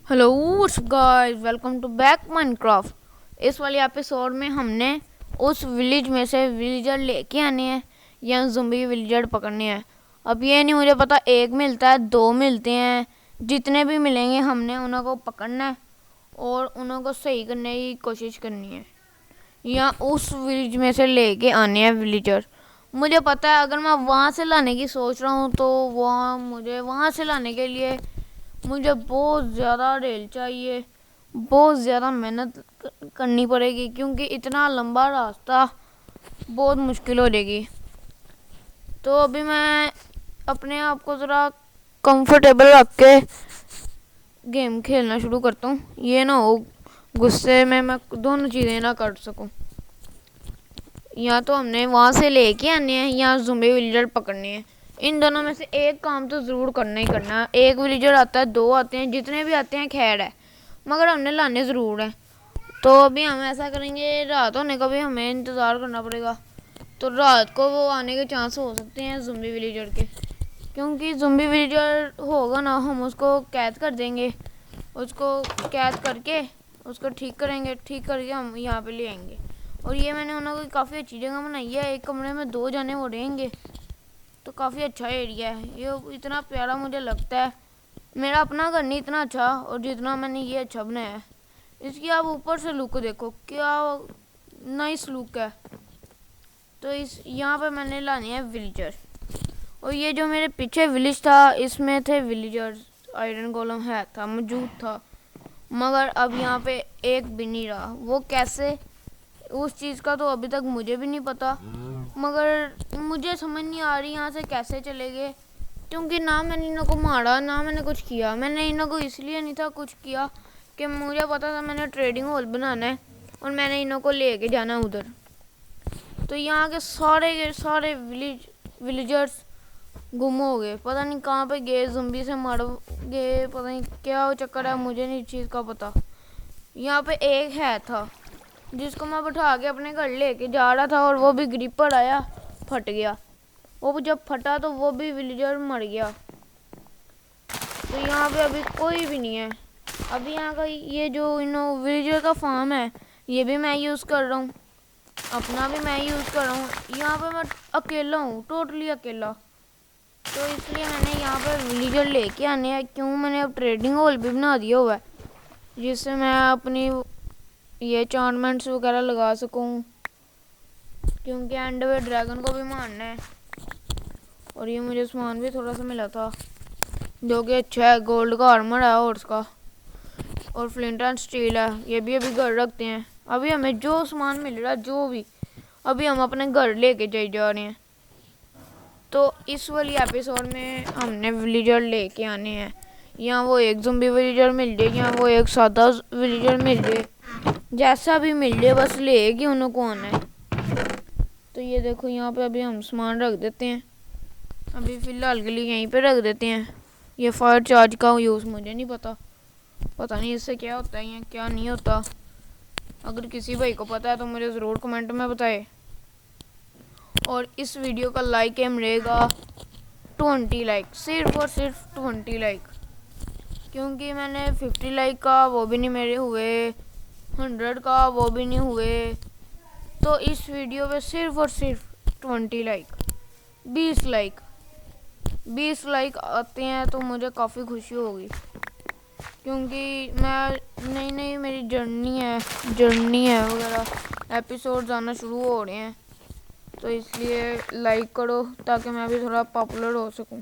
Hello what's guys, welcome to back Minecraft. इस वाले episode में हमने उस विलेज में से विलेजर लेके आने हैं या ज़ुम्बी विलेजर पकड़ने हैं। अब ये नहीं मुझे पता एक मिलता है दो मिलते हैं, जितने भी मिलेंगे हमने उन्हों को पकड़ना है और उन्हों को सही करने की कोशिश करनी है या उस विलेज में से लेके आने हैं विलेजर। मुझे पता है अगर मैं वहाँ से लाने की सोच रहा हूँ तो मुझे वहाँ से लाने के लिए मुझे बहुत ज़्यादा रेल चाहिए, बहुत ज़्यादा मेहनत करनी पड़ेगी क्योंकि इतना लंबा रास्ता बहुत मुश्किल हो जाएगी। तो अभी मैं अपने आप को ज़रा कंफर्टेबल रख के गेम खेलना शुरू करता हूँ। ये ना हो गुस्से में मैं दोनों चीज़ें ना कर सकूँ। या तो हमने वहाँ से लेके आने हैं या ज़ुम्बी विलेजर पकड़ने हैं। इन दोनों में से एक काम तो ज़रूर करना ही करना है। एक विलेजर आता है, दो आते हैं, जितने भी आते हैं खैर है, मगर हमने लाने ज़रूर हैं। तो अभी हम ऐसा करेंगे, रात होने का भी हमें इंतज़ार करना पड़ेगा। तो रात को वो आने के चांस हो सकते हैं ज़ुम्बी विलेजर के, क्योंकि ज़ुम्बी विलेजर होगा ना, हम उसको कैद कर देंगे। उसको कैद करके उसको ठीक करेंगे, ठीक करके हम यहाँ पे ले आएंगे। और ये मैंने उन्होंने काफ़ी अच्छी जगह बनाई है, एक कमरे में दो जाने वो रहेंगे, तो काफ़ी अच्छा एरिया है ये, इतना प्यारा मुझे लगता है। मेरा अपना घर नहीं इतना अच्छा और जितना मैंने ये अच्छा बनाया है। इसकी आप ऊपर से लुक देखो, क्या नाइस लुक है। तो इस यहाँ पे मैंने लाने हैं विलेजर। और ये जो मेरे पीछे विलेज था इसमें थे विलेजर्स, आयरन गोलम है था मौजूद था, मगर अब यहाँ पे एक भी नहीं रहा। वो कैसे, उस चीज़ का तो अभी तक मुझे भी नहीं पता, मगर मुझे समझ नहीं आ रही यहाँ से कैसे चले गए, क्योंकि ना मैंने इन्हों को मारा ना मैंने कुछ किया। मैंने इन्हों को इसलिए नहीं था कुछ किया कि मुझे पता था मैंने ट्रेडिंग हॉल बनाना है और मैंने इन्हों को लेके जाना उधर। तो यहाँ के सारे विलेजर्स गुम हो गए, पता नहीं कहाँ पे गए, ज़ुम्बी से मार गए, पता नहीं क्या चक्कर है, मुझे नहीं चीज़ का पता। यहाँ पे एक है था जिसको मैं बैठा के अपने घर लेके जा रहा था और वो भी ग्रिपर आया, फट गया। वो जब फटा तो वो भी विलेजर मर गया। तो यहाँ पे अभी कोई भी नहीं है। अभी यहाँ का ये जो विलेजर का फार्म है ये भी मैं यूज़ कर रहा हूँ, अपना भी मैं यूज़ कर रहा हूँ। यहाँ पे मैं अकेला हूँ, टोटली अकेला। तो इसलिए मैंने यहाँ पर विलेजर लेके आने हैं। क्यों, मैंने अब ट्रेडिंग हॉल भी बना दिया हुआ है जिससे मैं अपनी ये चार्टमेंट्स वगैरह लगा सकूँ, क्योंकि एंड में ड्रैगन को भी मारना है। और ये मुझे सामान भी थोड़ा सा मिला था जो कि अच्छा है, गोल्ड का आर्मर है और उसका, और फ्लिंट एंड स्टील है। ये भी अभी घर रखते हैं। अभी हमें जो सामान मिल रहा है जो भी, अभी हम अपने घर लेके जा रहे हैं। तो इस वाली एपिसोड में हमने विलेजर लेके आने हैं, या वो एक ज़ुम्बी विलेजर मिल जाए या वो एक सादा विलेजर मिल जाए, जैसा भी मिल जाए बस लेके उन्हों को आना है। तो ये देखो यहाँ पे अभी हम सामान रख देते हैं, अभी फ़िलहाल के लिए यहीं पे रख देते हैं। ये फायर चार्ज का यूज़ मुझे नहीं पता, पता नहीं इससे क्या होता है या क्या नहीं होता। अगर किसी भाई को पता है तो मुझे ज़रूर कमेंट में बताए। और इस वीडियो का लाइक एम रहेगा 20 लाइक, सिर्फ और सिर्फ 20 लाइक, क्योंकि मैंने 50 लाइक का वो भी नहीं मेरे हुए, 100 का वो भी नहीं हुए। तो इस वीडियो पे सिर्फ और सिर्फ 20 लाइक, 20 लाइक आते हैं तो मुझे काफ़ी खुशी होगी, क्योंकि मैं नई मेरी जर्नी है वगैरह, एपिसोड्स आना शुरू हो रहे हैं। तो इसलिए लाइक करो ताकि मैं भी थोड़ा पॉपुलर हो सकूं।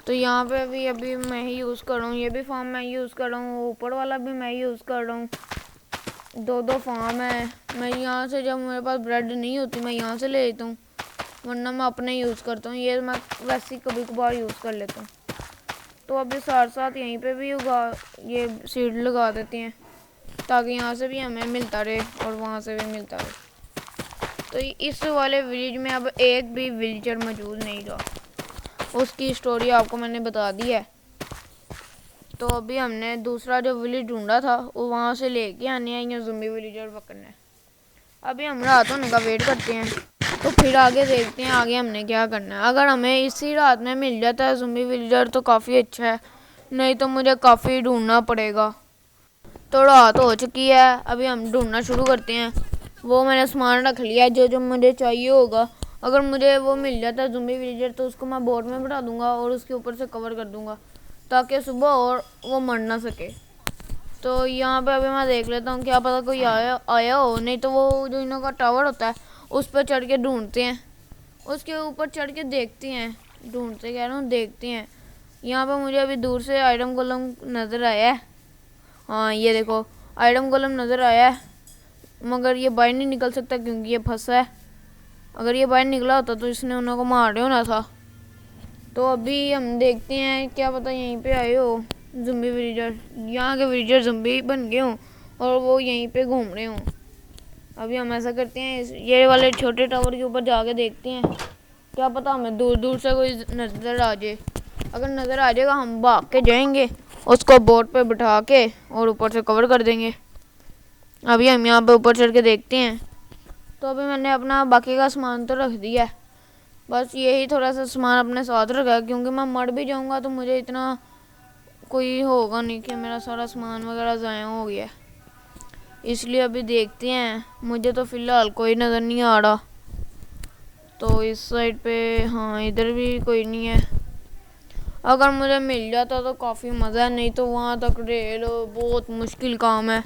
तो यहाँ पे अभी मैं ही यूज़ कर रहा हूँ, ये भी फार्म मैं यूज़ कर रहा हूँ, ऊपर वाला भी मैं यूज़ कर रहा हूँ। दो फार्म है। मैं यहाँ से, जब मेरे पास ब्रेड नहीं होती मैं यहाँ से ले लेता हूँ, वरना मैं अपने यूज़ करता हूँ। ये मैं वैसे ही कभी कभार यूज़ कर लेता हूँ। तो अभी साथ साथ यहीं पे भी ये सीड लगा देते हैं ताकि यहाँ से भी हमें मिलता रहे और वहाँ से भी मिलता रहे। तो इस वाले विलेज में अब एक भी विलेजर मौजूद नहीं रहा, उसकी स्टोरी आपको मैंने बता दी है। तो अभी हमने दूसरा जो विलेज ढूंढा था वो वहाँ से लेके आने हैं या ज़ुम्बी विलेजर पकड़ना है। अभी हम रात होने का वेट करते हैं, तो फिर आगे देखते हैं आगे हमने क्या करना है। अगर हमें इसी रात में मिल जाता है ज़ुम्बी विलेजर तो काफ़ी अच्छा है, नहीं तो मुझे काफ़ी ढूंढना पड़ेगा। तो रात हो चुकी है, अभी हम ढूंढना शुरू करते हैं। वो मैंने सामान रख लिया जो जो मुझे चाहिए होगा। अगर मुझे वो मिल जाता है ज़ुम्बी विलेजर तो उसको मैं बोट में बिठा दूंगा और उसके ऊपर से कवर कर दूंगा ताकि सुबह और वो मर ना सके। तो यहाँ पे अभी मैं देख लेता हूँ, क्या पता कोई आया हो। नहीं तो वो जो इनों का टावर होता है उस पर चढ़ के ढूंढते हैं, उसके ऊपर चढ़ के देखते हैं, ढूंढते कह रहा हूँ देखते हैं। यहाँ पे मुझे अभी दूर से आइटम गोलम नज़र आया है। हाँ ये देखो आइटम गोलम नज़र आया है, मगर ये बाहर नहीं निकल सकता क्योंकि ये फंसा है। अगर ये बाहर निकला होता तो इसने उन्हों को मार होना था। तो अभी हम देखते हैं, क्या पता यहीं पे आए हो ज़ुम्बी विलेजर, यहाँ के विलेजर ज़ुम्बी बन गए हों और वो यहीं पे घूम रहे हों। अभी हम ऐसा करते हैं, ये वाले छोटे टावर के ऊपर जाके देखते हैं, क्या पता हमें दूर दूर से कोई नज़र आ जाए। अगर नज़र आ जाएगा हम भाग के जाएंगे, उसको बोट पे बिठा के और ऊपर से कवर कर देंगे। अभी हम यहाँ पे ऊपर चढ़ के देखते हैं। तो अभी मैंने अपना बाकी का सामान तो रख दिया है, बस यही थोड़ा सा सामान अपने साथ रखा है क्योंकि मैं मर भी जाऊँगा तो मुझे इतना कोई होगा नहीं कि मेरा सारा सामान वगैरह ज़ाया हो गया। इसलिए अभी देखते हैं, मुझे तो फ़िलहाल कोई नज़र नहीं आ रहा। तो इस साइड पे हाँ इधर भी कोई नहीं है। अगर मुझे मिल जाता तो काफ़ी मज़ा है, नहीं तो वहाँ तक रेल बहुत मुश्किल काम है।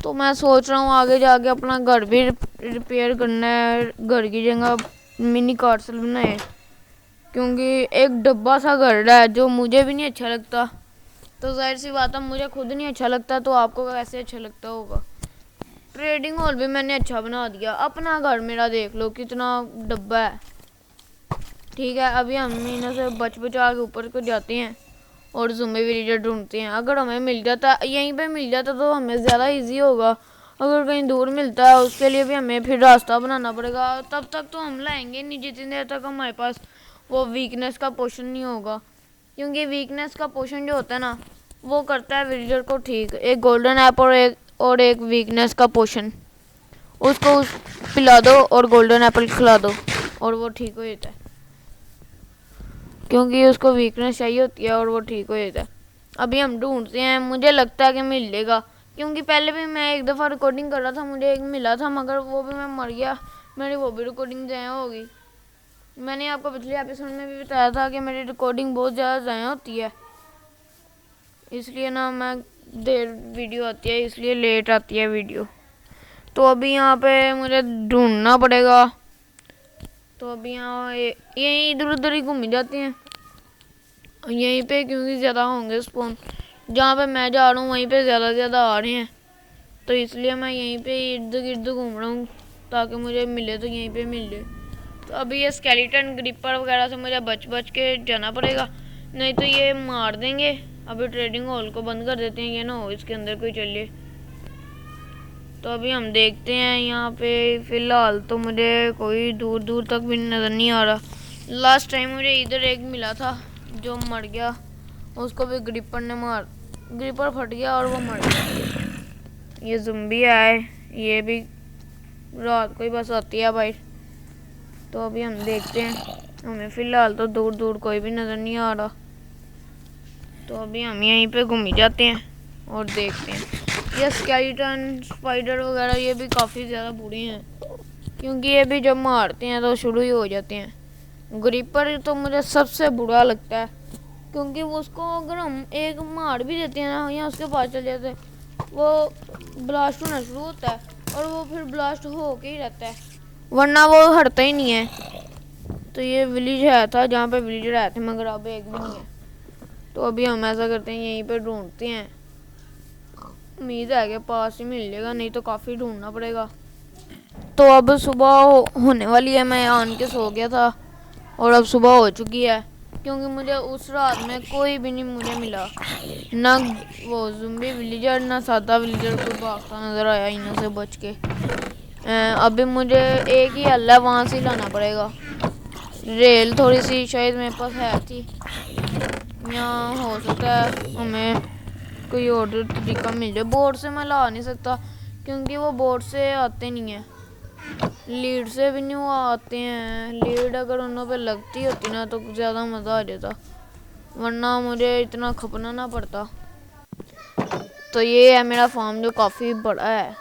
तो मैं सोच रहा हूँ आगे जाके अपना घर भी रिपेयर करना है, घर की जगह मिनी कार्सल बनाए, क्योंकि एक डब्बा सा घर है जो मुझे भी नहीं अच्छा लगता। तो जाहिर सी बात है मुझे खुद नहीं अच्छा लगता तो आपको कैसे अच्छा लगता होगा। ट्रेडिंग हॉल भी मैंने अच्छा बना दिया, अपना घर मेरा देख लो कितना डब्बा है। ठीक है अभी हम इन्हों से बच बचा के ऊपर को जाते हैं और ज़ुम्बी विलेजर ढूंढते हैं। अगर हमें मिल जाता, यहीं पे मिल जाता तो हमें ज़्यादा इजी होगा। अगर कहीं दूर मिलता है उसके लिए भी हमें फिर रास्ता बनाना पड़ेगा। तब तक तो हम लाएंगे नहीं जितनी देर तक हमारे पास वो वीकनेस का पोशन नहीं होगा, क्योंकि वीकनेस का पोशन जो होता है ना वो करता है विलेजर को ठीक। एक गोल्डन ऐप और एक वीकनेस का पोशन, उसको पिला दो और गोल्डन एप्पल खिला दो और वो ठीक हो जाता है, क्योंकि उसको वीकनेस चाहिए होती है और वो ठीक हो जाता है। अभी हम ढूंढते हैं, मुझे लगता है कि मिलेगा, क्योंकि पहले भी मैं एक दफ़ा रिकॉर्डिंग कर रहा था, मुझे एक मिला था मगर वो भी मैं मर गया, मेरी वो भी रिकॉर्डिंग ज़ाया होगी। मैंने आपको पिछले एपिसोड में भी बताया था कि मेरी रिकॉर्डिंग बहुत ज़्यादा ज़ाया होती है, इसलिए ना मैं देर वीडियो आती है, इसलिए लेट आती है वीडियो। तो अभी यहाँ पे मुझे ढूंढना पड़ेगा। तो अभी यहाँ यहीं इधर उधर ही घूम जाते हैं यहीं पे, क्योंकि ज़्यादा होंगे स्पॉन। जहाँ पे मैं जा रहा हूँ वहीं पे ज़्यादा आ रहे हैं, तो इसलिए मैं यहीं पे इर्द गिर्द घूम रहा हूँ ताकि मुझे मिले तो यहीं पे मिल जाए। तो अभी ये स्केलेटन ग्रिपर वगैरह से मुझे बच के जाना पड़ेगा, नहीं तो ये मार देंगे। अभी ट्रेडिंग हॉल को बंद कर देते हैं, ये ना हो इसके अंदर कोई चलिए। तो अभी हम देखते हैं यहाँ पे, फ़िलहाल तो मुझे कोई दूर दूर तक भी नज़र नहीं आ रहा। लास्ट टाइम मुझे इधर एक मिला था जो मर गया, उसको भी ग्रिपर ने ग्रिपर फट गया और वो मर गया। ये ज़ुम्बी आए, ये भी रात को ही बस आती है बाहर। तो अभी हम देखते हैं, हमें फ़िलहाल तो दूर दूर कोई भी नज़र नहीं आ रहा। तो अभी हम यहीं पे घूम जाते हैं और देखते हैं। ये स्केलेटन स्पाइडर वगैरह ये भी काफ़ी ज़्यादा बुरे हैं, क्योंकि ये भी जब मारते हैं तो शुरू ही हो जाते हैं। ग्रिपर तो मुझे सबसे बुरा लगता है, क्योंकि वो उसको अगर हम एक मार भी देते हैं ना या उसके पास चले जाते हैं, वो ब्लास्ट होना शुरू होता है और वो फिर ब्लास्ट हो के ही रहता है, वरना वो हटता ही नहीं है। तो ये विलेज है था जहाँ पे विलेजर आए थे, मगर अब एक भी नहीं है। तो अभी हम ऐसा करते हैं, यहीं पे ढूंढते हैं, उम्मीद है कि पास ही मिल जाएगा, नहीं तो काफ़ी ढूंढना पड़ेगा। तो अब सुबह होने वाली है, मैं आन के सो गया था और अब सुबह हो चुकी है, क्योंकि मुझे उस रात में कोई भी नहीं मुझे मिला, ना वो ज़ुम्बी विलेजर ना सादा विलेजर कोई भागता नज़र आया इन्हों से बच के। अभी मुझे एक ही हल है, वहाँ से लाना पड़ेगा रेल। थोड़ी सी शायद मेरे पास है थी, यहाँ हो सकता है हमें कोई और तरीका मिल जाए। बोर्ड से मैं ला नहीं सकता क्योंकि वो बोर्ड से आते नहीं हैं, लीड से भी नहीं वो आते हैं। लीड अगर उन पे लगती होती ना तो ज़्यादा मज़ा आ जाता। वरना मुझे इतना खपना ना पड़ता। तो ये है मेरा फार्म जो काफ़ी बड़ा है।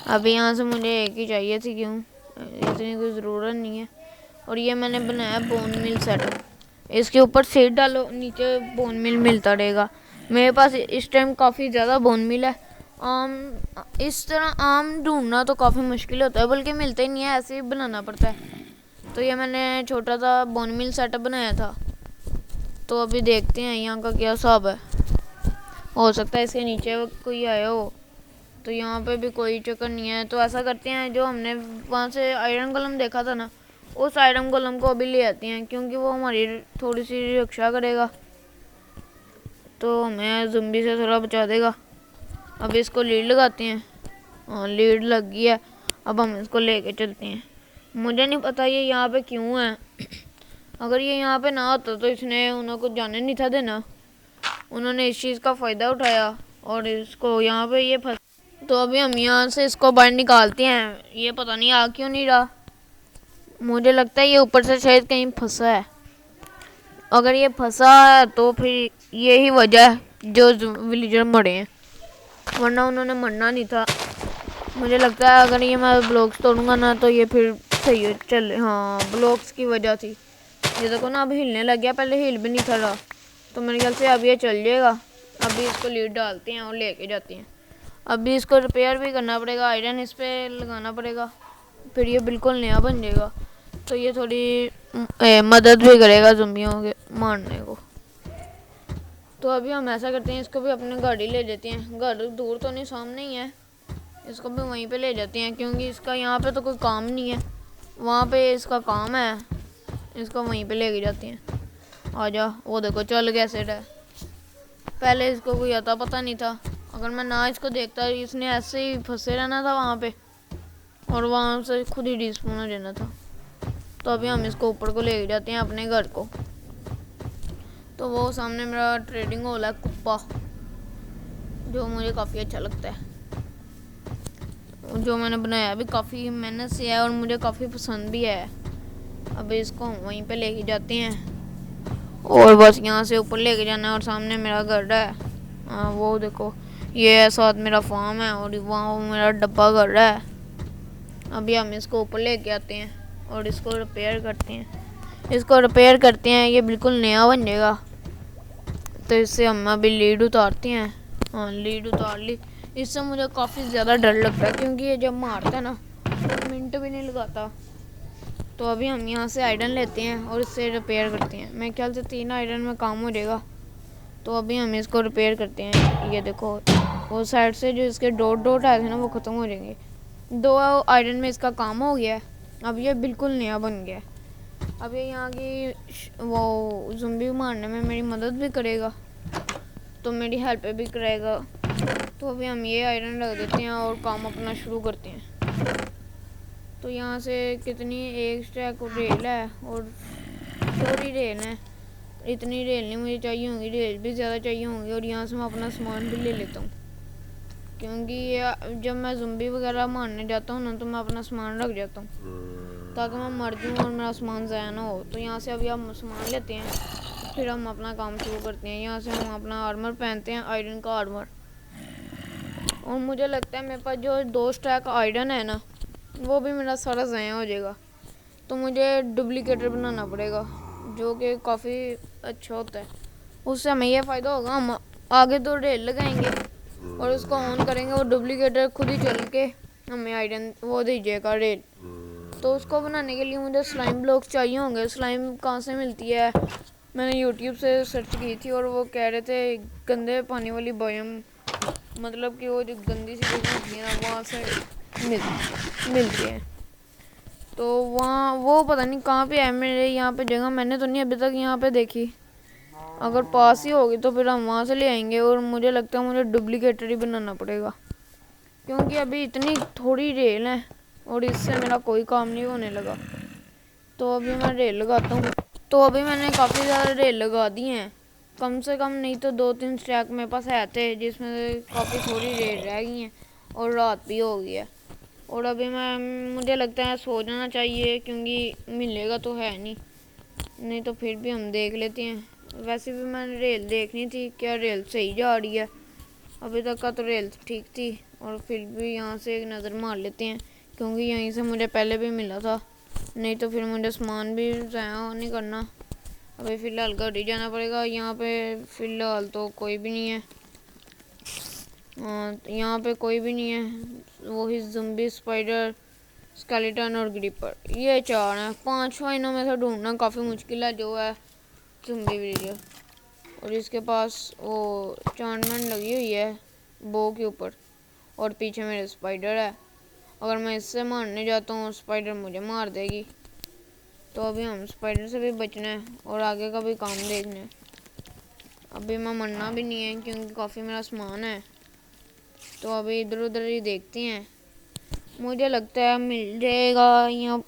अभी यहाँ से मुझे एक ही चाहिए थी, क्यों इतनी कोई ज़रूरत नहीं है। और ये मैंने बनाया बोन मिल सेटअप। इसके ऊपर सीड डालो, नीचे बोन मिल मिलता रहेगा। मेरे पास इस टाइम काफ़ी ज़्यादा बोन मिल है। आम इस तरह आम ढूंढना तो काफ़ी मुश्किल होता है, बल्कि मिलता ही नहीं है, ऐसे ही बनाना पड़ता है। तो ये मैंने छोटा सा बोन मिल सेटअप बनाया था। तो अभी देखते हैं यहाँ का क्या हिसाब है। हो सकता है इसके नीचे कोई आया हो। तो यहाँ पे भी कोई चक्कर नहीं है। तो ऐसा करते हैं, जो हमने वहाँ से आयरन गोलम देखा था ना, उस आयरन गोलम को अभी ले आते हैं, क्योंकि वो हमारी थोड़ी सी रक्षा करेगा, तो हमें ज़ुम्बी से थोड़ा बचा देगा। अब इसको लीड लगाते हैं। हाँ, लीड लग गई है। अब हम इसको लेके चलते हैं। मुझे नहीं पता ये यहाँ पे क्यों है। अगर ये यहाँ पे ना होता तो इसने उनको जाने नहीं था देना। उन्होंने इस चीज़ का फ़ायदा उठाया और इसको यहाँ पे ये फंस। तो अभी हम यहाँ से इसको बाहर निकालते हैं। ये पता नहीं आ क्यों नहीं रहा। मुझे लगता है ये ऊपर से शायद कहीं फंसा है। अगर ये फंसा है तो फिर यही वजह है जो विलेजर मरे हैं, वरना उन्होंने मरना नहीं था। मुझे लगता है अगर ये मैं ब्लॉक्स तोड़ूंगा ना तो ये फिर सही चल। हाँ, ब्लॉक्स की वजह थी। ये देखो ना, अब हिलने लग गया, पहले हिल भी नहीं था रहा। तो मेरे ख्याल से अब ये चल जाएगा। अभी इसको लीड डालते हैं और लेके जाते हैं। अभी इसको रिपेयर भी करना पड़ेगा, आयरन इस पर लगाना पड़ेगा, फिर ये बिल्कुल नया बन जाएगा। तो ये थोड़ी मदद भी करेगा ज़ुम्बियों के मारने को। तो अभी हम ऐसा करते हैं, इसको भी अपने गाड़ी ले जाते हैं। घर दूर तो नहीं, सामने ही है। इसको भी वहीं पे ले जाते हैं, क्योंकि इसका यहाँ पे तो कोई काम नहीं है, वहाँ पे इसका काम है। इसको वहीं पे लेके जाते हैं। आजा, वो देखो चल गया सेट है। पहले इसको कोई आता पता नहीं था। अगर मैं ना इसको देखता, इसने ऐसे ही फंसे रहना था वहाँ पे, और वहाँ से खुद ही डिस्पोन हो जाना था। तो अभी हम इसको ऊपर को लेके जाते हैं अपने घर को। तो वो सामने मेरा ट्रेडिंग हॉल है, कुप्पा, जो मुझे काफ़ी अच्छा लगता है। जो मैंने बनाया भी काफ़ी मेहनत से है और मुझे काफ़ी पसंद भी है। अभी इसको हम वहीं पे लेके जाते हैं और बस यहाँ से ऊपर लेके जाना है। और सामने मेरा घर है। हाँ, वो देखो, ये है साथ मेरा फार्म है, और वहाँ वो मेरा डब्बा घर है। अभी हम इसको ऊपर लेके आते हैं और इसको रिपेयर करते हैं। ये बिल्कुल नया बन जाएगा। तो इससे हम अभी लीड उतारते हैं। हाँ, लीड उतार ली। इससे मुझे काफ़ी ज़्यादा डर लगता है, क्योंकि ये जब मारता है ना तो मिनट भी नहीं लगाता। तो अभी हम यहाँ से आयरन लेते हैं और इससे रिपेयर करते हैं। मेरे ख्याल से 3 आयरन में काम हो जाएगा। तो अभी हम इसको रिपेयर करते हैं। ये देखो, वो साइड से जो इसके डॉट डॉट आए थे ना, वो ख़त्म हो जाएंगे। 2 आयरन में इसका काम हो गया है। अब ये बिल्कुल नया बन गया है। अब ये यहाँ की वो ज़ुम्बी मारने में मेरी मदद भी करेगा, तो मेरी हेल्प भी करेगा। तो अभी हम ये आयरन रख देते हैं और काम अपना शुरू करते हैं। तो यहाँ से कितनी, एक स्टैक रेल है और थोड़ी रेल है। इतनी रेल नहीं मुझे चाहिए होंगी, रेल भी ज़्यादा चाहिए होंगी। और यहाँ से मैं अपना सामान भी ले लेता हूँ, क्योंकि जब मैं ज़ुम्बी वगैरह मारने जाता हूँ ना, तो मैं अपना सामान रख जाता हूँ, ताकि मैं मर जाऊँ और मेरा सामान ज़ाया ना हो। तो यहाँ से अभी हम सामान लेते हैं, फिर हम अपना काम शुरू करते हैं। यहाँ से हम अपना आर्मर पहनते हैं, आयरन का आर्मर। और मुझे लगता है मेरे पास जो 2 स्टैक आयरन है ना, वो भी मेरा सारा ज़ाया हो जाएगा। तो मुझे डुप्लीकेटर बनाना पड़ेगा, जो कि काफ़ी अच्छा होता है। उससे हमें यह फ़ायदा होगा, हम आगे तो रेल लगाएंगे और उसको ऑन करेंगे, वो डुप्लीकेटर खुद ही चल के हमें आयरन वो दीजिएगा, रेल। तो उसको बनाने के लिए मुझे स्लाइम ब्लॉक्स चाहिए होंगे। स्लाइम कहाँ से मिलती है, मैंने यूट्यूब से सर्च की थी, और वो कह रहे थे गंदे पानी वाली बायोम, मतलब कि वो जो गंदी सी जगह होती है ना, वहाँ से मिलती है। तो वहाँ वो पता नहीं कहाँ पे है मेरे यहाँ पे जगह, मैंने तो नहीं अभी तक यहाँ पे देखी। अगर पास ही होगी तो फिर हम वहाँ से ले आएंगे। और मुझे लगता है मुझे डुप्लीकेटर ही बनाना पड़ेगा, क्योंकि अभी इतनी थोड़ी रेल है और इससे मेरा कोई काम नहीं होने लगा। तो अभी मैं रेल लगाता हूँ। तो अभी मैंने काफ़ी ज़्यादा रेल लगा दी हैं, कम से कम नहीं तो 2-3 स्टैक मेरे पास है थे, जिसमें काफ़ी थोड़ी रेल रह गई हैं और रात भी हो गई है। और अभी मुझे लगता है सो जाना चाहिए, क्योंकि मिलेगा तो है नहीं तो फिर भी हम देख लेते हैं। वैसे भी मैंने रेल देखनी थी, क्या रेल सही जा रही है। अभी तक का तो रेल ठीक थी, और फिर भी यहाँ से एक नज़र मार लेते हैं, क्योंकि यहीं से मुझे पहले भी मिला था, नहीं तो फिर मुझे सामान भी ज़ाया नहीं करना। अभी फ़िलहाल घर ही जाना पड़ेगा। यहाँ पे फ़िलहाल तो कोई भी नहीं है। यहाँ पे कोई भी नहीं है। वही ज़म्बी, स्पाइडर, स्केलेटन और ग्रीपर, ये 4 हैं। 5वां इनों में से ढूंढना काफ़ी मुश्किल है, जो है ज़म्बी विलेजर। और इसके पास वो चांटमेंट लगी हुई है बो के ऊपर, और पीछे मेरे स्पाइडर है। अगर मैं इससे मारने जाता हूँ, स्पाइडर मुझे मार देगी। तो अभी हम स्पाइडर से भी बचना है और आगे का भी काम देखना है। अभी मैं मरना भी नहीं है, क्योंकि काफ़ी मेरा सामान है। तो अभी इधर उधर ही देखते हैं। मुझे लगता है मिल जाएगा, यहाँ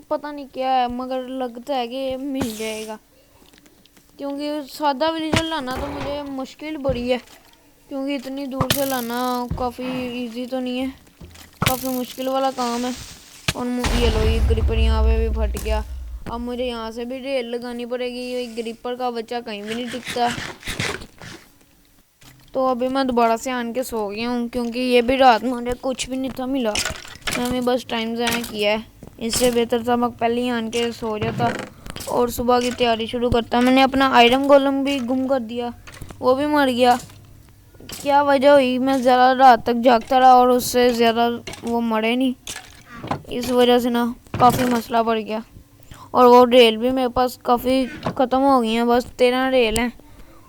पता नहीं क्या है, मगर लगता है कि मिल जाएगा, क्योंकि सादा विलेजर लाना तो मुझे मुश्किल बड़ी है, क्योंकि इतनी दूर से लाना काफ़ी इजी तो नहीं है, काफ़ी मुश्किल वाला काम है। और ये लो, ये ग्रिपर यहाँ पे भी फट गया। अब मुझे यहाँ से भी रेल लगानी पड़ेगी। ये ग्रिपर का बच्चा कहीं भी नहीं टिकता। तो अभी मैं दोबारा से आन के सो गया हूँ, क्योंकि ये भी रात में मुझे कुछ भी नहीं था मिला। मैंने बस टाइम ज़ाया किया है। इससे बेहतर था मैं पहले ही आन के सो जाता और सुबह की तैयारी शुरू करता। मैंने अपना आयरन गोलम भी गुम कर दिया, वो भी मर गया। क्या वजह हुई, मैं ज़्यादा रात तक जागता रहा और उससे ज़्यादा वो मरे नहीं। इस वजह से ना काफ़ी मसला पड़ गया। और वो रेल भी मेरे पास काफ़ी ख़त्म हो गई हैं, बस 13 रेल हैं।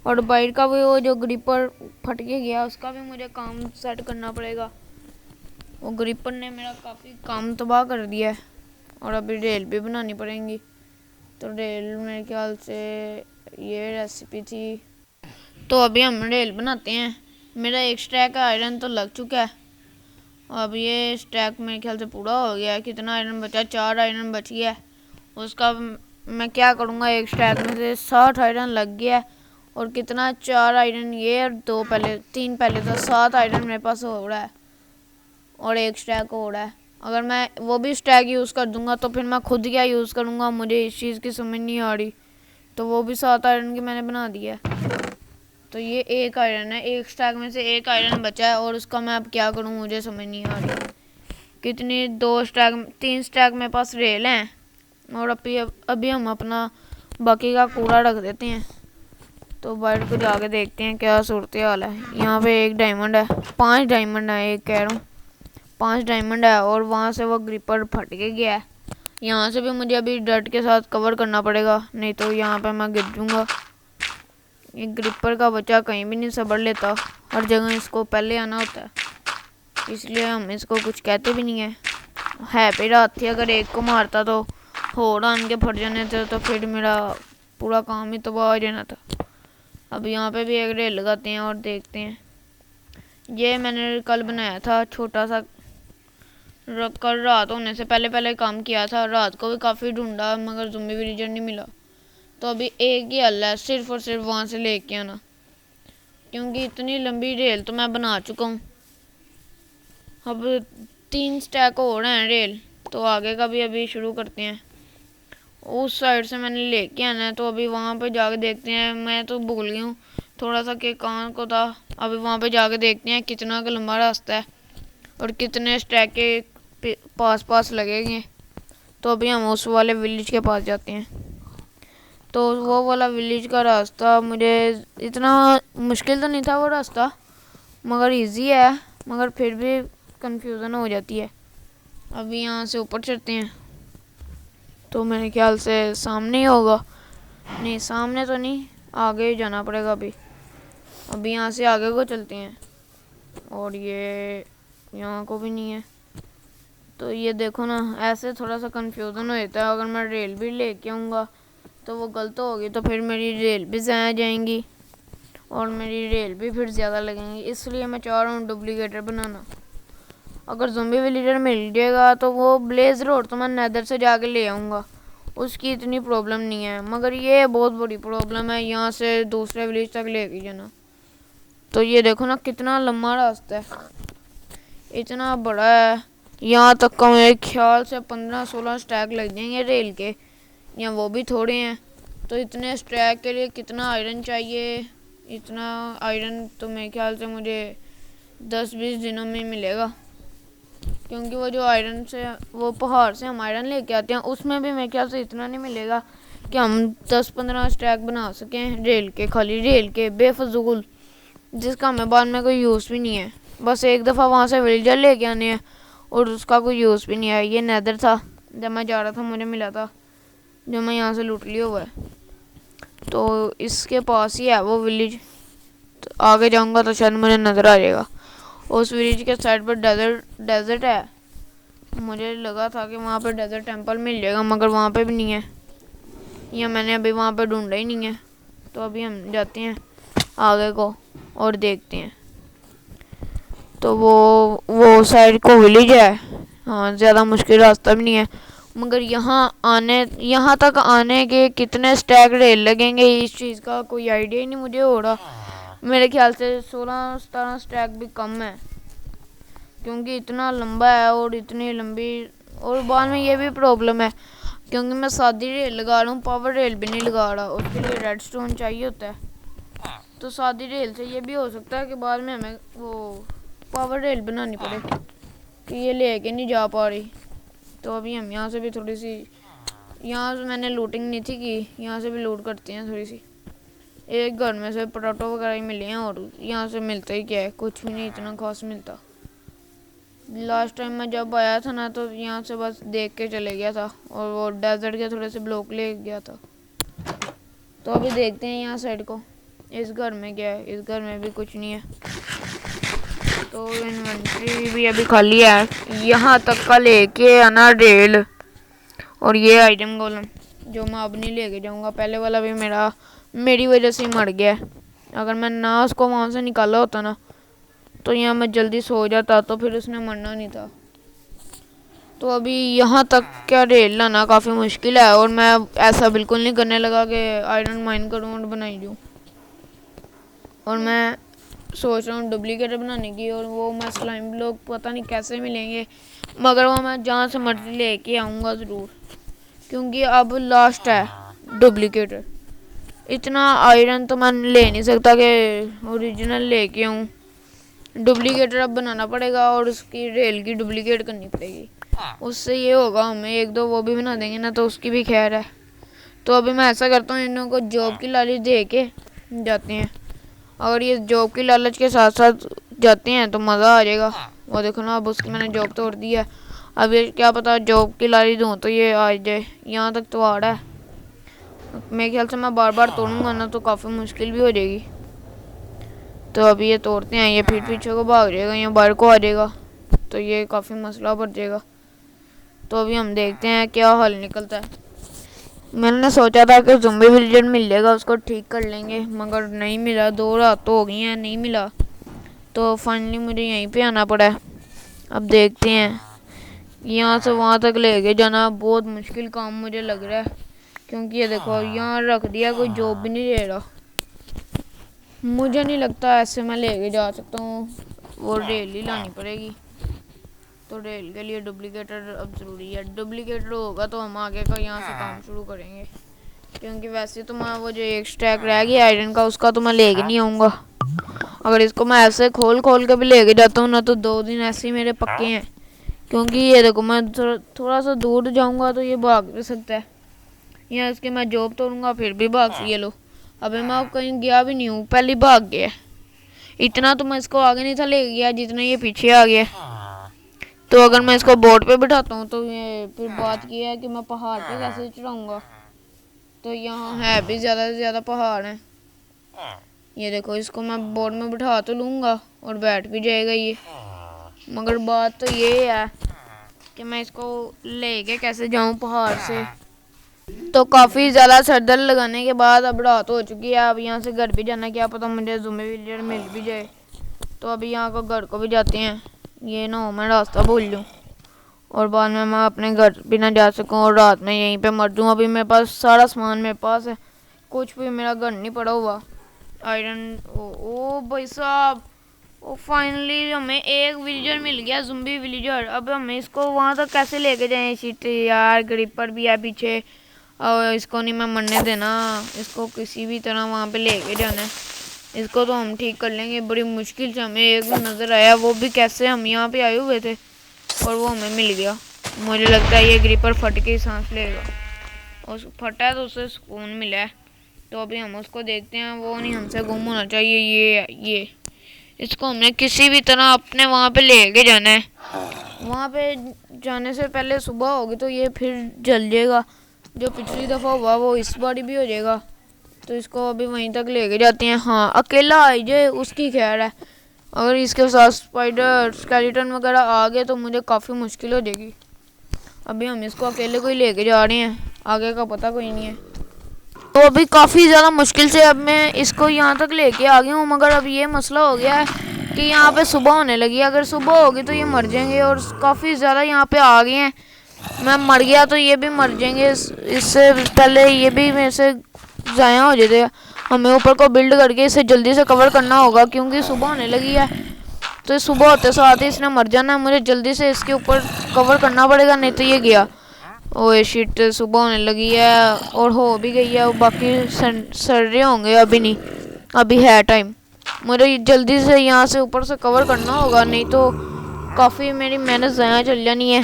और बाइट का भी वो जो ग्रिपर फट के गया, उसका भी मुझे काम सेट करना पड़ेगा। वो ग्रिपर ने मेरा काफ़ी काम तबाह कर दिया है। और अभी रेल भी बनानी पड़ेंगी। तो रेल मेरे ख्याल से ये रेसिपी थी। तो अभी हम रेल बनाते हैं। मेरा एक स्टैक आयरन तो लग चुका है। अब ये स्टैक मेरे ख्याल से पूरा हो गया है। कितना आयरन बचा? 4 आयरन बच गया है। उसका मैं क्या करूँगा, एक स्टैक में से 60 आयरन लग गया है। और कितना? 4 आयरन ये और 2 पहले, 3 पहले, तो 7 आयरन मेरे पास हो रहा है। और एक स्टैक हो रहा है। अगर मैं वो भी स्टैक यूज़ कर दूंगा तो फिर मैं खुद क्या यूज़ करूँगा, मुझे इस चीज़ की समझ नहीं आ रही। तो वो भी 7 आयरन की मैंने बना दिया है। तो ये 1 आयरन है, एक स्टैक में से 1 आयरन बचा है, और उसका मैं अब क्या करूँ, मुझे समझ नहीं आ रही। कितनी 2 स्टैक, 3 स्टैक मेरे पास रेल हैं। और अभी हम अपना बाकी का कूड़ा रख देते हैं। तो बाहर को जाके देखते हैं क्या सूरत हाल है। यहाँ पे 1 डायमंड है, 5 डायमंड है, एक कह रहा हूँ 5 डायमंड है। और वहाँ से वो ग्रिपर फट के गया है। यहाँ से भी मुझे अभी डर्ट के साथ कवर करना पड़ेगा, नहीं तो यहाँ पे मैं गिर जाऊँगा। ये ग्रिपर का बच्चा कहीं भी नहीं सबर लेता, हर जगह इसको पहले आना होता है, इसलिए हम इसको कुछ कहते भी नहीं है पे रात थी। अगर एक को मारता तो होड़ आन के फट जाने थे, तो फिर मेरा पूरा काम ही तबाह हो जाना था। अब यहाँ पे भी एक रेल लगाते हैं और देखते हैं। ये मैंने कल बनाया था छोटा सा, कल रात होने से पहले पहले काम किया था। रात को भी काफ़ी ढूंढा, मगर ज़म्बी विलेजर नहीं मिला। तो अभी एक ही हल है, सिर्फ और सिर्फ वहाँ से लेके आना, क्योंकि इतनी लंबी रेल तो मैं बना चुका हूँ। अब 3 स्टैक हो रहे हैं रेल, तो आगे का भी अभी शुरू करते हैं। उस साइड से मैंने लेके आना है, तो अभी वहाँ पे जाके देखते हैं। मैं तो भूल गई हूँ थोड़ा सा कि कहाँ को था। अभी वहाँ पे जाके देखते हैं कितना का लंबा रास्ता है और कितने स्टैक के पास पास लगेंगे। तो अभी हम उस वाले विलेज के पास जाते हैं। तो वो वाला विलेज का रास्ता मुझे इतना मुश्किल तो नहीं था वो रास्ता, मगर इजी है, मगर फिर भी कंफ्यूजन हो जाती है। अभी यहाँ से ऊपर चढ़ते हैं, तो मेरे ख्याल से सामने ही होगा। नहीं, सामने तो नहीं, आगे ही जाना पड़ेगा। अभी यहाँ से आगे को चलते हैं। और ये यहाँ को भी नहीं है। तो ये देखो ना, ऐसे थोड़ा सा कंफ्यूजन हो जाता है। अगर मैं रेल भी लेके आऊँगा तो वो गलत होगी, तो फिर मेरी रेल भी ज़ाया जाएंगी और मेरी रेल भी फिर ज़्यादा लगेंगी। इसलिए मैं चाह रहा हूँ डुप्लीकेटर बनाना। अगर ज़ॉम्बी विलेजर मिल जाएगा तो वो ब्लेज रोड तो मैं नेदर से जाके ले आऊँगा, उसकी इतनी प्रॉब्लम नहीं है। मगर ये बहुत बड़ी प्रॉब्लम है यहाँ से दूसरे विलेज तक लेके जाना। तो ये देखो ना कितना लंबा रास्ता है, इतना बड़ा है। यहाँ तक का मेरे ख्याल से 15-16 स्टैक लग जाएंगे रेल के, या वो भी थोड़े हैं। तो इतने स्टैक के लिए कितना आयरन चाहिए? इतना आयरन तो मेरे ख्याल से मुझे 10-20 दिनों में मिलेगा, क्योंकि वो जो आयरन से वो पहाड़ से हम आयरन लेके आते हैं उसमें भी मेरे ख्याल से इतना नहीं मिलेगा कि हम 10-15 स्टैक बना सकें रेल के, खाली रेल के बेफजूल, जिसका हमें बाद में कोई यूज़ भी नहीं है। बस एक दफ़ा वहाँ से विलेजर लेके आने हैं और उसका कोई यूज़ भी नहीं है। ये नेदर था, जब मैं जा रहा था मुझे मिला था, जो मैं यहाँ से लूट लिया हुआ है। तो इसके पास ही है वो विलेज, तो आगे जाऊँगा तो शायद मुझे नज़र आ जाएगा। उस विलेज के साइड पर डेजर्ट है। मुझे लगा था कि वहाँ पर डेजर्ट टेंपल मिल जाएगा, मगर वहाँ पे भी नहीं है, या मैंने अभी वहाँ पे ढूंढा ही नहीं है। तो अभी हम जाते हैं आगे को और देखते हैं। तो वो साइड को विलेज है। हाँ, ज़्यादा मुश्किल रास्ता भी नहीं है, मगर यहाँ तक आने के कितने स्टैक रेल लगेंगे इस चीज़ का कोई आइडिया ही नहीं मुझे हो रहा। मेरे ख्याल से 16-17 स्टैक भी कम है, क्योंकि इतना लंबा है और इतनी लंबी, और बाद में ये भी प्रॉब्लम है क्योंकि मैं सादी रेल लगा रहा हूँ, पावर रेल भी नहीं लगा रहा, उसके लिए रेडस्टोन चाहिए होता है। तो सादी रेल से ये भी हो सकता है कि बाद में हमें वो पावर रेल बनानी पड़े, कि ये लेके नहीं जा पा रही। तो अभी हम यहाँ से भी थोड़ी सी, यहाँ से मैंने लूटिंग नहीं थी की, यहाँ से भी लूट करते हैं थोड़ी सी। एक घर में से पोटैटो वगैरह ही मिले हैं, और यहाँ से मिलता ही क्या है, कुछ भी नहीं इतना खास मिलता। लास्ट टाइम मैं जब आया था ना, तो यहाँ से बस देख के चले गया था, और वो डेजर्ट के थोड़े से ब्लॉक ले गया था। तो अभी देखते हैं यहाँ साइड को, इस घर में क्या है। इस घर में भी कुछ नहीं है, तो इन्वेंट्री भी अभी खाली है। यहाँ तक का लेके आना रेल, और ये आइटम गोलम जो मैं अब नहीं लेके जाऊँगा। पहले वाला भी मेरी वजह से मर गया। अगर मैं ना उसको वहाँ से निकाला होता ना, तो यहाँ मैं जल्दी सो जाता, तो फिर उसने मरना नहीं था। तो अभी यहाँ तक क्या रेल लाना काफ़ी मुश्किल है, और मैं ऐसा बिल्कुल नहीं करने लगा कि आयरन माइन करूँ और बनाई दूँ। और मैं सोच रहा हूँ डुप्लीकेटर बनाने की, और वो मैं स्लाइम ब्लॉक पता नहीं कैसे मिलेंगे, मगर वो मैं जहाँ से मर्जी लेके आऊँगा ज़रूर, क्योंकि अब लास्ट है डुप्लीकेटर। इतना आयरन तो मैं ले नहीं सकता कि ओरिजिनल लेके आऊँ। डुप्लीकेटर अब बनाना पड़ेगा, और उसकी रेल की डुप्लीकेट करनी पड़ेगी। उससे ये होगा, हमें 1-2 वो भी बना देंगे ना, तो उसकी भी खैर है। तो अभी मैं ऐसा करता हूँ, इन लोगों को जॉब की लालच दे के जाते हैं। अगर ये जॉब की लालच के साथ साथ जाते हैं तो मज़ा आ जाएगा। वो देखो ना, अब उसकी मैंने जॉब तोड़ दी है। अब ये क्या पता जॉब की लालच दूँ तो ये आ जाए। यहाँ तक तो आ रहा है। मेरे ख्याल से मैं बार बार तोड़ूंगा ना तो काफ़ी मुश्किल भी हो जाएगी। तो अभी ये तोड़ते हैं, ये फिर पीछे को भाग जाएगा या बाहर को आ जाएगा, तो ये काफ़ी मसला बढ़ जाएगा। तो अभी हम देखते हैं क्या हल निकलता है। मैंने सोचा था कि ज़ॉम्बी विलेजर मिल जाएगा, उसको ठीक कर लेंगे, मगर नहीं मिला। 2 रात तो हो गई हैं, नहीं मिला। तो फाइनली मुझे यहीं पे आना पड़ा है। अब देखते हैं, यहाँ से वहाँ तक लेके जाना बहुत मुश्किल काम मुझे लग रहा है, क्योंकि ये देखो यहाँ रख दिया, कोई जॉब भी नहीं दे रहा। मुझे नहीं लगता ऐसे मैं लेके जा सकता हूँ, वो रेल ही लानी पड़ेगी। तो रेल के लिए डुप्लीकेटर अब ज़रूरी है। डुप्लीकेटर होगा तो हम आगे का यहाँ से काम शुरू करेंगे, क्योंकि वैसे तो मैं वो जो एक स्टैक रह गया आयरन का, उसका तो मैं लेके नहीं आऊँगा। अगर इसको मैं ऐसे खोल के भी लेके जाता हूँ ना, तो 2 दिन ऐसे ही मेरे पक्के हैं, क्योंकि ये देखो मैं थोड़ा सा दूर जाऊँगा तो ये भाग भी सकता है। यहाँ इसके मैं जॉब तोड़ूँगा फिर भी भाग। ये लो, अबे मैं अब कहीं गया भी नहीं हूँ, पहले भाग गया। इतना तो मैं इसको आगे नहीं था ले गया जितना ये पीछे आ गया। तो अगर मैं इसको बोट पे बिठाता हूँ तो ये फिर बात ये है कि मैं पहाड़ पे कैसे चढ़ाऊँगा। तो यहाँ है भी ज़्यादा से ज़्यादा पहाड़ हैं। ये देखो, इसको मैं बोट में बिठा तो लूँगा और बैठ भी जाएगा ये, मगर बात तो ये है कि मैं इसको लेके कैसे जाऊँ पहाड़ से। तो काफ़ी ज़्यादा सरदर्द लगाने के बाद अब रात हो चुकी है। अब यहाँ से घर भी जाना, क्या पता मुझे ज़ॉम्बी विलेजर मिल भी जाए। तो अभी यहाँ को घर को भी जाते हैं, ये ना हो मैं रास्ता भूल लूँ और बाद में मैं अपने घर भी ना जा सकूँ और रात में यहीं पे मर दूँ। अभी मेरे पास सारा सामान मेरे पास है, कुछ भी मेरा घर नहीं पड़ा हुआ। आयरन ओ भाई साहब, ओ फाइनली हमें एक विलेजर मिल गया, ज़ॉम्बी विलेजर। अब हमें इसको वहाँ तक कैसे लेके जाएं? शिट यार, ग्रिपर भी है पीछे। और इसको नहीं मैं मरने देना, इसको किसी भी तरह वहाँ पे लेके जाना है। इसको तो हम ठीक कर लेंगे। बड़ी मुश्किल से हमें एक भी नज़र आया, वो भी कैसे, हम यहाँ पे आए हुए थे और वो हमें मिल गया। मुझे लगता है ये ग्रीपर फट के ही सांस लेगा, और फटा है तो उसे सुकून मिला है। तो अभी हम उसको देखते हैं, वो नहीं हमसे गुम होना चाहिए। ये इसको हमने किसी भी तरह अपने वहाँ पे लेके जाना है। वहाँ पे जाने से पहले सुबह होगी तो ये फिर जल जाएगा। जो पिछली दफ़ा हुआ वो इस बारी भी हो जाएगा। तो इसको अभी वहीं तक लेके जाते हैं। हाँ, अकेला आई जाए उसकी खैर है, अगर इसके साथ स्पाइडर स्केलेटन वगैरह आ गए तो मुझे काफ़ी मुश्किल हो जाएगी। अभी हम इसको अकेले को ही लेके जा रहे हैं, आगे का पता कोई नहीं है। तो अभी काफ़ी ज़्यादा मुश्किल से अब मैं इसको यहाँ तक लेके आ गया हूँ, मगर अब ये मसला हो गया है कि यहाँ पे सुबह होने लगी है। अगर सुबह होगी तो ये मर जाएंगे, और काफ़ी ज़्यादा यहाँ पे आ गए हैं। मैं मर गया तो ये भी मर जाएंगे। इससे पहले ये भी मेरे से ज़ाया हो जाते। हमें ऊपर को बिल्ड करके इसे जल्दी से कवर करना होगा, क्योंकि सुबह होने लगी है। तो सुबह होते साथ ही इसने मर जाना है। मुझे जल्दी से इसके ऊपर कवर करना पड़ेगा, नहीं तो ये गया। ओए शिट, सुबह होने लगी है और हो भी गई है। बाकी सर रहे होंगे, अभी नहीं, अभी है टाइम। मुझे जल्दी से यहाँ से ऊपर से कवर करना होगा, नहीं तो काफ़ी मेरी मेहनत ज़ाया चल जानी है।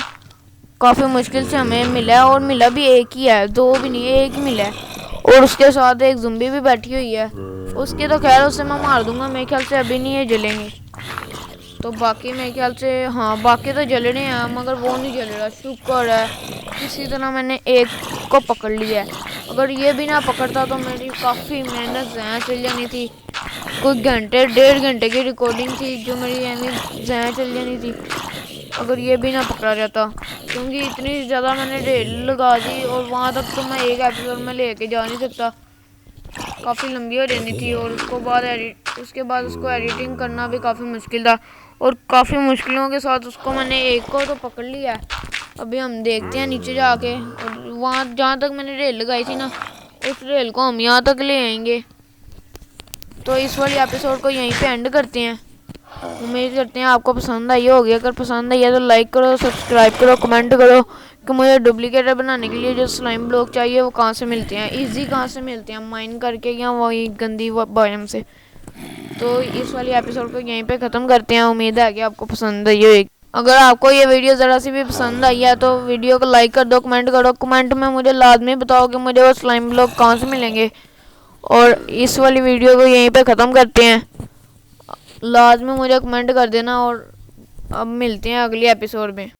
काफ़ी मुश्किल से हमें मिला है, और मिला भी एक ही है, दो भी नहीं, एक ही मिला है। और उसके साथ एक ज़ुम्बी भी बैठी हुई है। उसके तो खैर उसे मैं मार दूंगा, मेरे ख्याल से अभी नहीं ये जलेंगे। तो बाकी मेरे ख्याल से, हाँ बाकी तो जल रहे हैं, मगर वो नहीं जल रहा। शुक्र है किसी तरह मैंने एक को पकड़ लिया है। अगर ये भी ना पकड़ता तो मेरी काफ़ी मेहनत ज़ाया चल जानी थी। कुछ घंटे, 1.5 घंटे की रिकॉर्डिंग थी जो मेरी यानी ज़ाया चल जानी थी, अगर ये भी ना पकड़ा जाता। क्योंकि इतनी ज़्यादा मैंने रेल लगा दी, और वहाँ तक तो मैं एक एपिसोड में लेके जा नहीं सकता, काफ़ी लंबी हो जानी थी। और उसके बाद उसको एडिटिंग करना भी काफ़ी मुश्किल था, और काफ़ी मुश्किलों के साथ उसको मैंने एक को तो पकड़ लिया है। अभी हम देखते हैं नीचे जाके, और वहाँ जहाँ तक मैंने रेल लगाई थी ना, उस रेल को हम यहाँ तक ले आएंगे। तो इस वाली एपिसोड को यहीं पे एंड करते हैं। उम्मीद करते हैं आपको पसंद आई होगी। अगर पसंद आई है तो लाइक करो, सब्सक्राइब करो, कमेंट करो कि मुझे डुप्लीकेटर बनाने के लिए जो स्लाइम ब्लॉक चाहिए वो कहाँ से मिलते हैं, इजी कहाँ से मिलते हैं, माइन करके या वही गंदी बायोम से। तो इस वाली एपिसोड को यहीं पे ख़त्म करते हैं। उम्मीद है कि आपको पसंद आई होगी। अगर आपको ये वीडियो ज़रा सी भी पसंद आई है तो वीडियो को लाइक कर दो, कमेंट करो। कमेंट में मुझे लाजमी बताओ कि मुझे वो स्लाइम ब्लॉक कहाँ से मिलेंगे। और इस वाली वीडियो को यहीं पे ख़त्म करते हैं। लाजमी मुझे कमेंट कर देना, और अब मिलते हैं अगली एपिसोड में।